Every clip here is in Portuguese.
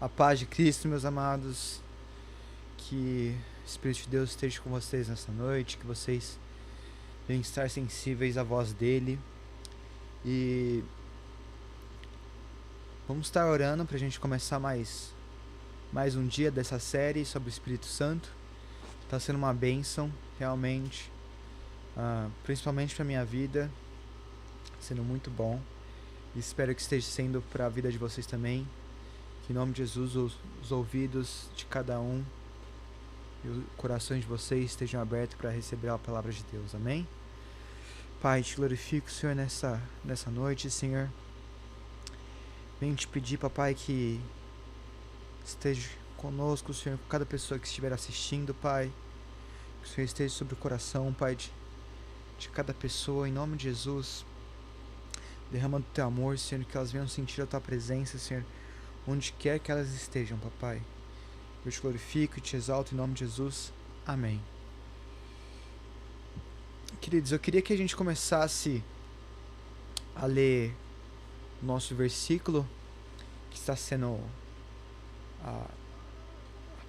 A paz de Cristo, meus amados, que o Espírito de Deus esteja com vocês nessa noite, que vocês venham estar sensíveis à voz dele. E vamos estar orando para a gente começar mais um dia dessa série sobre o Espírito Santo. Está sendo uma bênção, realmente, principalmente para minha vida, sendo muito bom. E espero que esteja sendo para a vida de vocês também. Que em nome de Jesus os ouvidos de cada um e os corações de vocês estejam abertos para receber a palavra de Deus. Amém? Pai, te glorifico, Senhor, nessa noite, Senhor. Venho te pedir, papai, que esteja conosco, Senhor, com cada pessoa que estiver assistindo, Pai. Que o Senhor esteja sobre o coração, Pai, de cada pessoa, em nome de Jesus. Derrama do teu amor, Senhor, que elas venham sentir a tua presença, Senhor, onde quer que elas estejam, papai. Eu te glorifico e te exalto em nome de Jesus. Amém. Queridos, eu queria que a gente começasse a ler o nosso versículo, que está sendo a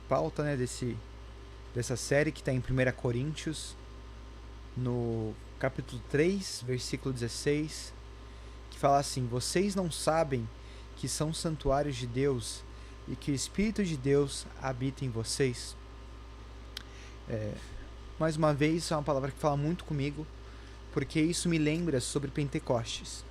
pauta, né, dessa série, que está em 1 Coríntios, no capítulo 3, versículo 16, que fala assim: vocês não sabem que são santuários de Deus e que o Espírito de Deus habita em vocês? Mais uma vez, é uma palavra que fala muito comigo, porque isso me lembra sobre Pentecostes.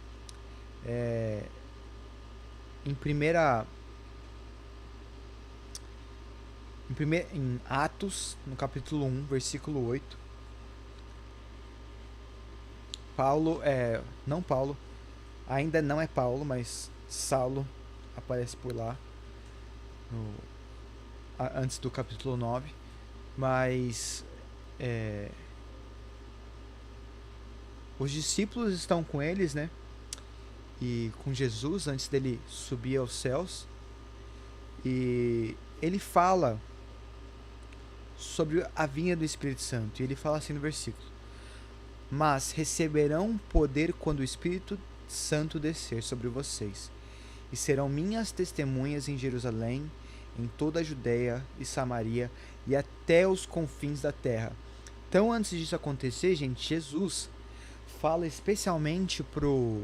Em Atos, no capítulo 1, versículo 8, ainda não é Paulo, mas Saulo aparece por lá, antes do capítulo 9, mas os discípulos estão com eles, né? E com Jesus, antes dele subir aos céus, e ele fala sobre a vinda do Espírito Santo, e ele fala assim no versículo: mas receberão poder quando o Espírito Santo descer sobre vocês, e serão minhas testemunhas em Jerusalém, em toda a Judéia e Samaria e até os confins da terra. Então, antes disso acontecer, gente, Jesus fala especialmente pros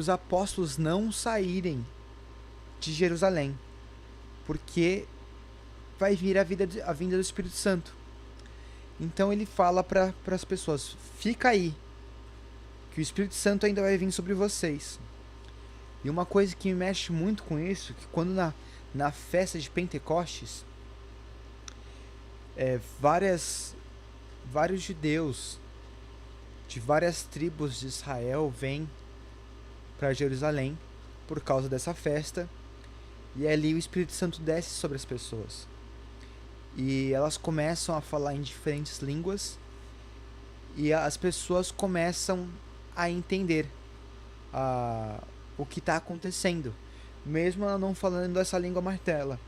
apóstolos não saírem de Jerusalém, porque vai vir a vinda do Espírito Santo. Então ele fala para as pessoas: fica aí, que o Espírito Santo ainda vai vir sobre vocês. E uma coisa que me mexe muito com isso, que quando na festa de Pentecostes, vários judeus de várias tribos de Israel vêm para Jerusalém por causa dessa festa, e ali o Espírito Santo desce sobre as pessoas. E elas começam a falar em diferentes línguas, e as pessoas começam a entender o que está acontecendo, mesmo ela não falando essa língua materna,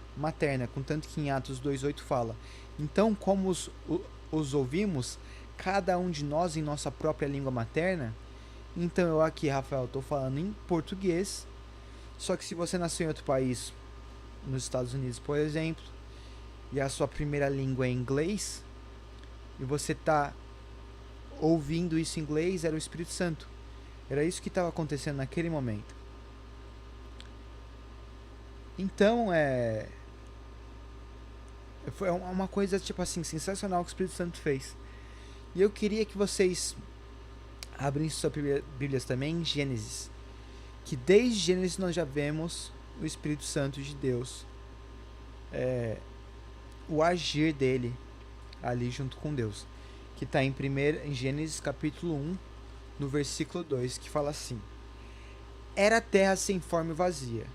contanto que em Atos 2,8 fala: então, como os ouvimos, cada um de nós em nossa própria língua materna. Então eu aqui, Rafael, estou falando em português, só que se você nasceu em outro país, nos Estados Unidos, por exemplo, e a sua primeira língua é inglês, e você está ouvindo isso em inglês, era o Espírito Santo. Era isso que estava acontecendo naquele momento. Então, foi uma coisa, tipo assim, sensacional que o Espírito Santo fez. E eu queria que vocês abrissem suas Bíblias também em Gênesis, que desde Gênesis nós já vemos o Espírito Santo de Deus, o agir dele ali junto com Deus, que está em Gênesis capítulo 1, no versículo 2, que fala assim: era a terra sem forma e vazia,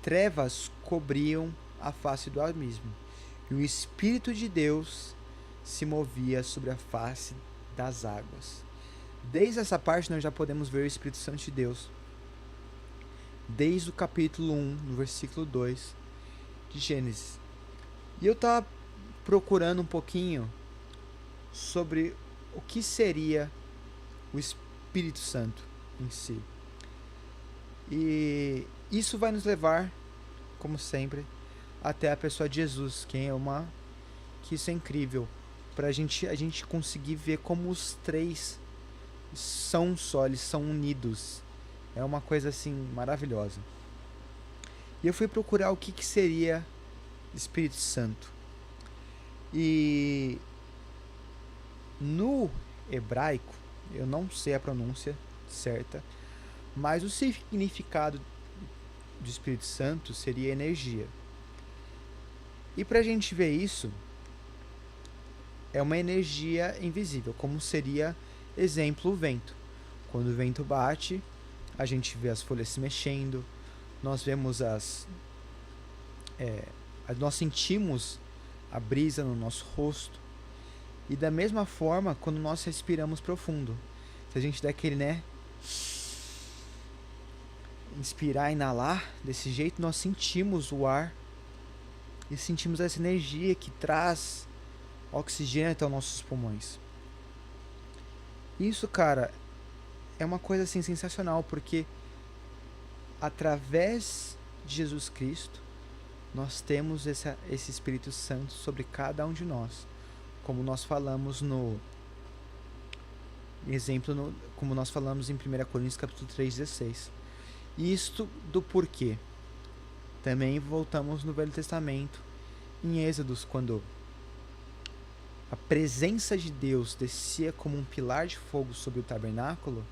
trevas cobriam a face do abismo, e o Espírito de Deus se movia sobre a face das águas. Desde essa parte nós já podemos ver o Espírito Santo de Deus, desde o capítulo 1, no versículo 2 de Gênesis. E eu estava procurando um pouquinho sobre o que seria o Espírito Santo em si. E isso vai nos levar, como sempre, até a pessoa de Jesus, que isso é incrível, para a gente conseguir ver como os três são um só, eles são unidos. É uma coisa assim maravilhosa. E eu fui procurar o que seria Espírito Santo. E no hebraico, eu não sei a pronúncia certa, mas o significado do Espírito Santo seria energia. E para a gente ver isso, é uma energia invisível, como seria, exemplo, o vento. Quando o vento bate, a gente vê as folhas se mexendo, nós vemos nós sentimos a brisa no nosso rosto. E da mesma forma, quando nós respiramos profundo, se a gente der aquele, inspirar, inalar, desse jeito nós sentimos o ar e sentimos essa energia que traz oxigênio até os nossos pulmões. Isso, cara, é uma coisa assim sensacional, porque através de Jesus Cristo nós temos esse Espírito Santo sobre cada um de nós, como nós falamos como nós falamos em 1 Coríntios capítulo 3:16. E isto do porquê. Também voltamos no Velho Testamento, em Êxodos, quando a presença de Deus descia como um pilar de fogo sobre o tabernáculo.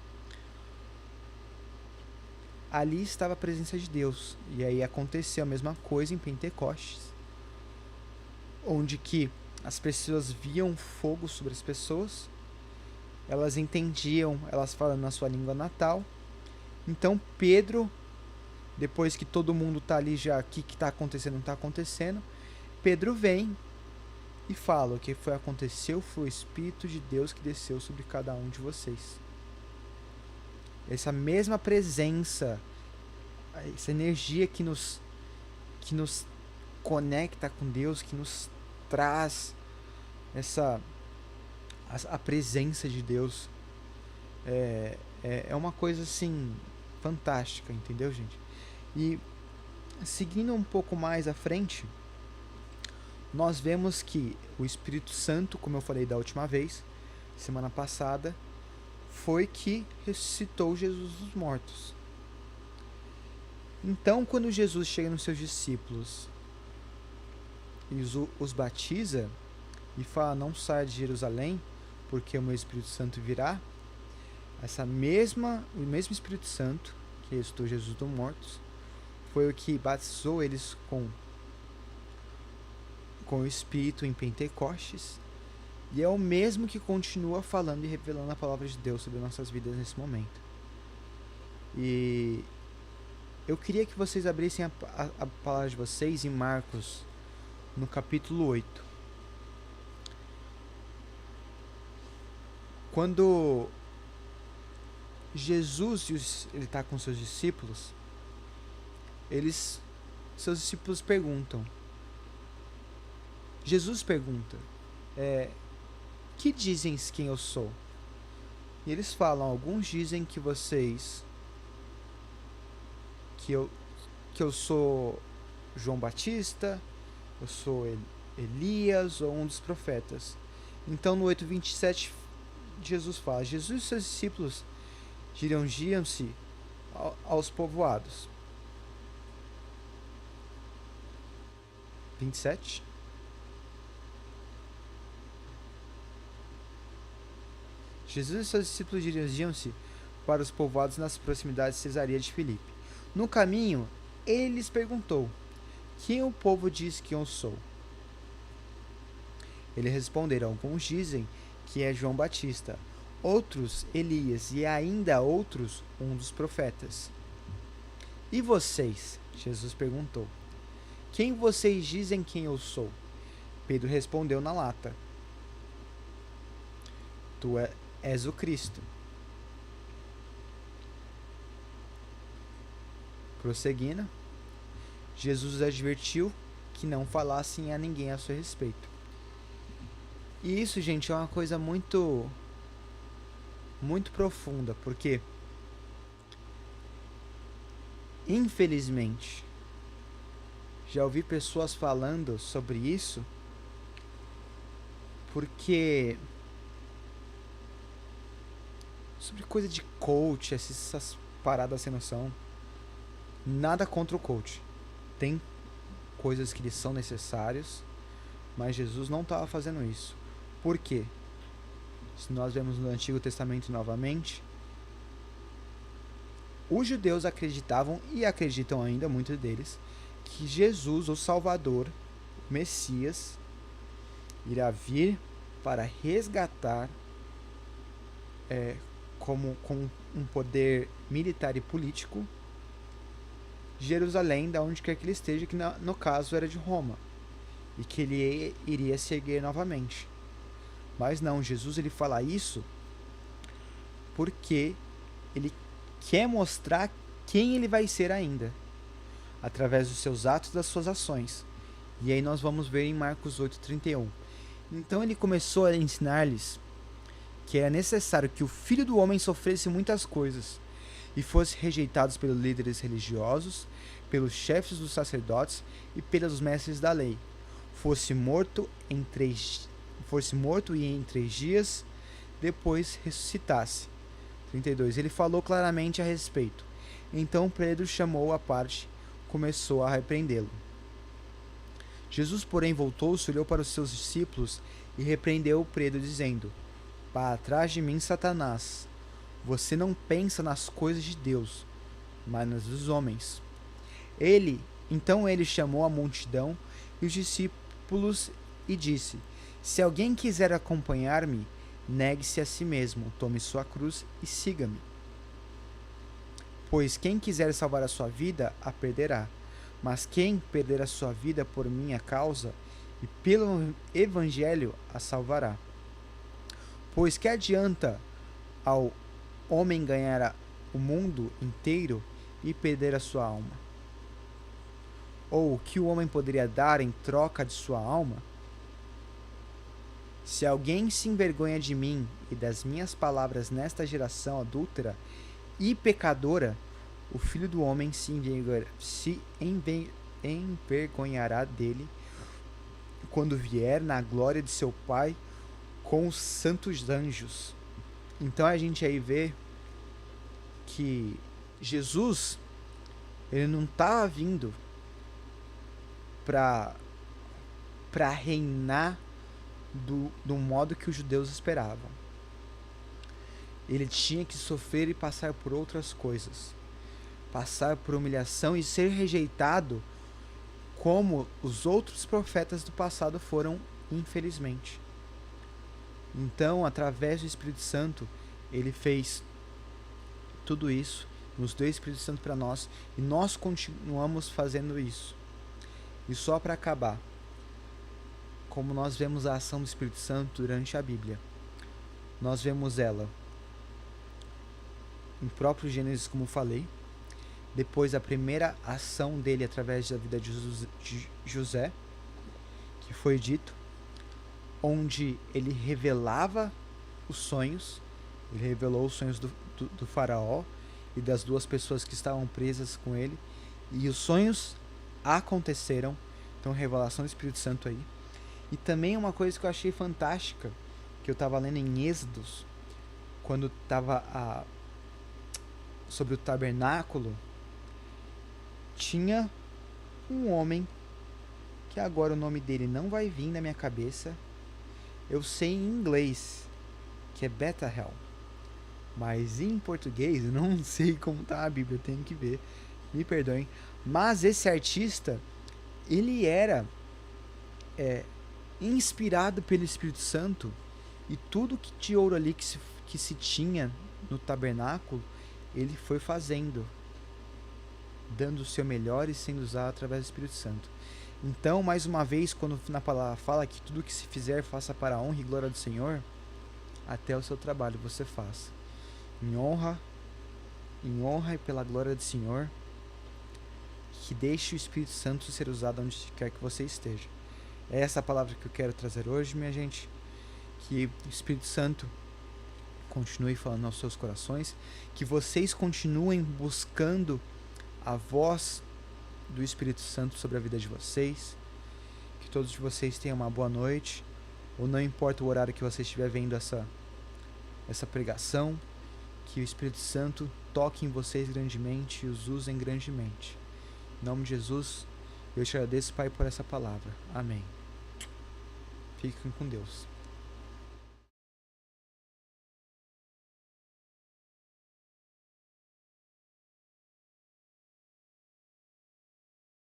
Ali estava a presença de Deus. E aí aconteceu a mesma coisa em Pentecostes, onde que as pessoas viam fogo sobre as pessoas, elas entendiam, elas falando na sua língua natal. Então Pedro, depois que todo mundo tá ali já, o que está acontecendo, não está acontecendo, Pedro vem e fala: o que aconteceu foi o Espírito de Deus que desceu sobre cada um de vocês. Essa mesma presença, essa energia que nos conecta com Deus, que nos traz a presença de Deus, é uma coisa assim fantástica, entendeu, gente? E seguindo um pouco mais à frente, nós vemos que o Espírito Santo, como eu falei da última vez, semana passada, foi que ressuscitou Jesus dos mortos. Então, quando Jesus chega nos seus discípulos e os batiza e fala: não saia de Jerusalém, porque o meu Espírito Santo virá, o mesmo Espírito Santo que ressuscitou Jesus dos mortos foi o que batizou eles com o Espírito em Pentecostes, e é o mesmo que continua falando e revelando a palavra de Deus sobre nossas vidas nesse momento. E eu queria que vocês abrissem a palavra de vocês em Marcos, no capítulo 8. Quando Jesus ele está com seus discípulos, seus discípulos perguntam. Jesus pergunta: que dizem quem eu sou? E eles falam: alguns dizem que eu sou João Batista, eu sou Elias ou um dos profetas. Então no 8:27 Jesus fala: Jesus e seus discípulos dirigiam-se aos povoados. 27. Jesus e seus discípulos dirigiam-se para os povoados nas proximidades de Cesareia de Filipe. No caminho, ele lhes perguntou: quem o povo diz que eu sou? Eles responderam: alguns dizem que é João Batista, outros Elias e ainda outros um dos profetas. E vocês? Jesus perguntou: quem vocês dizem quem eu sou? Pedro respondeu na lata: tu és o Cristo. Prosseguindo, Jesus os advertiu que não falassem a ninguém a seu respeito. E isso, gente, é uma coisa muito profunda, porque Infelizmente, já ouvi pessoas falando sobre isso, porque sobre coisa de coach, essas paradas sem noção. Nada contra o coach. Tem coisas que eles são necessários, mas Jesus não estava fazendo isso. Por quê? Se nós vemos no Antigo Testamento novamente, os judeus acreditavam, e acreditam ainda, muitos deles, que Jesus, o Salvador, o Messias, irá vir para resgatar com um poder militar e político Jerusalém, da onde quer que ele esteja, que no caso era de Roma, e que ele iria se erguer novamente. Mas não, Jesus ele fala isso porque ele quer mostrar quem ele vai ser ainda, através dos seus atos e das suas ações. E aí nós vamos ver em Marcos 8:31. Então ele começou a ensinar-lhes que era necessário que o Filho do Homem sofresse muitas coisas e fosse rejeitado pelos líderes religiosos, pelos chefes dos sacerdotes e pelos mestres da lei, fosse morto e em 3 dias depois ressuscitasse. 32. Ele falou claramente a respeito. Então Pedro chamou-o à parte, começou a repreendê-lo. Jesus, porém, voltou-se, olhou para os seus discípulos e repreendeu Pedro, dizendo: Para trás de mim, Satanás, você não pensa nas coisas de Deus, mas nas dos homens. Então ele chamou a multidão e os discípulos e disse: Se alguém quiser acompanhar-me, negue-se a si mesmo, tome sua cruz e siga-me. Pois quem quiser salvar a sua vida, a perderá. Mas quem perder a sua vida por minha causa e pelo evangelho, a salvará. Pois que adianta ao homem ganhar o mundo inteiro e perder a sua alma? Ou o que o homem poderia dar em troca de sua alma? Se alguém se envergonha de mim e das minhas palavras nesta geração adúltera e pecadora, o Filho do Homem se envergonhará dele quando vier na glória de seu Pai com os santos anjos. Então a gente aí vê que Jesus, ele não estava vindo para reinar do modo que os judeus esperavam. Ele tinha que sofrer e passar por outras coisas, passar por humilhação e ser rejeitado como os outros profetas do passado foram, infelizmente. Então, através do Espírito Santo, ele fez tudo isso, nos deu o Espírito Santo para nós, e nós continuamos fazendo isso. E só para acabar, como nós vemos a ação do Espírito Santo durante a Bíblia, nós vemos ela em próprio Gênesis, como falei, depois a primeira ação dele através da vida de José, que foi dito, onde ele revelava os sonhos, ele revelou os sonhos do faraó e das duas pessoas que estavam presas com ele, e os sonhos aconteceram. Então, revelação do Espírito Santo aí. E também uma coisa que eu achei fantástica, que eu estava lendo em Êxodos, quando estava sobre o tabernáculo, tinha um homem, que agora o nome dele não vai vir na minha cabeça, eu sei em inglês, que é Betahel, mas em português eu não sei como tá a Bíblia, eu tenho que ver, me perdoem. Mas esse artista, ele era inspirado pelo Espírito Santo, e tudo de ouro ali que se tinha no tabernáculo, ele foi fazendo, dando o seu melhor e sendo usado através do Espírito Santo. Então, mais uma vez, quando na palavra fala que tudo que se fizer, faça para a honra e glória do Senhor, até o seu trabalho você faça em honra e pela glória do Senhor, que deixe o Espírito Santo ser usado onde quer que você esteja. É essa a palavra que eu quero trazer hoje, minha gente, que o Espírito Santo continue falando aos seus corações, que vocês continuem buscando a voz do Espírito Santo sobre a vida de vocês. Que todos vocês tenham uma boa noite, ou não importa o horário que você estiver vendo essa pregação, que o Espírito Santo toque em vocês grandemente e os usem grandemente. Em nome de Jesus, eu te agradeço, Pai, por essa palavra. Amém. Fiquem com Deus.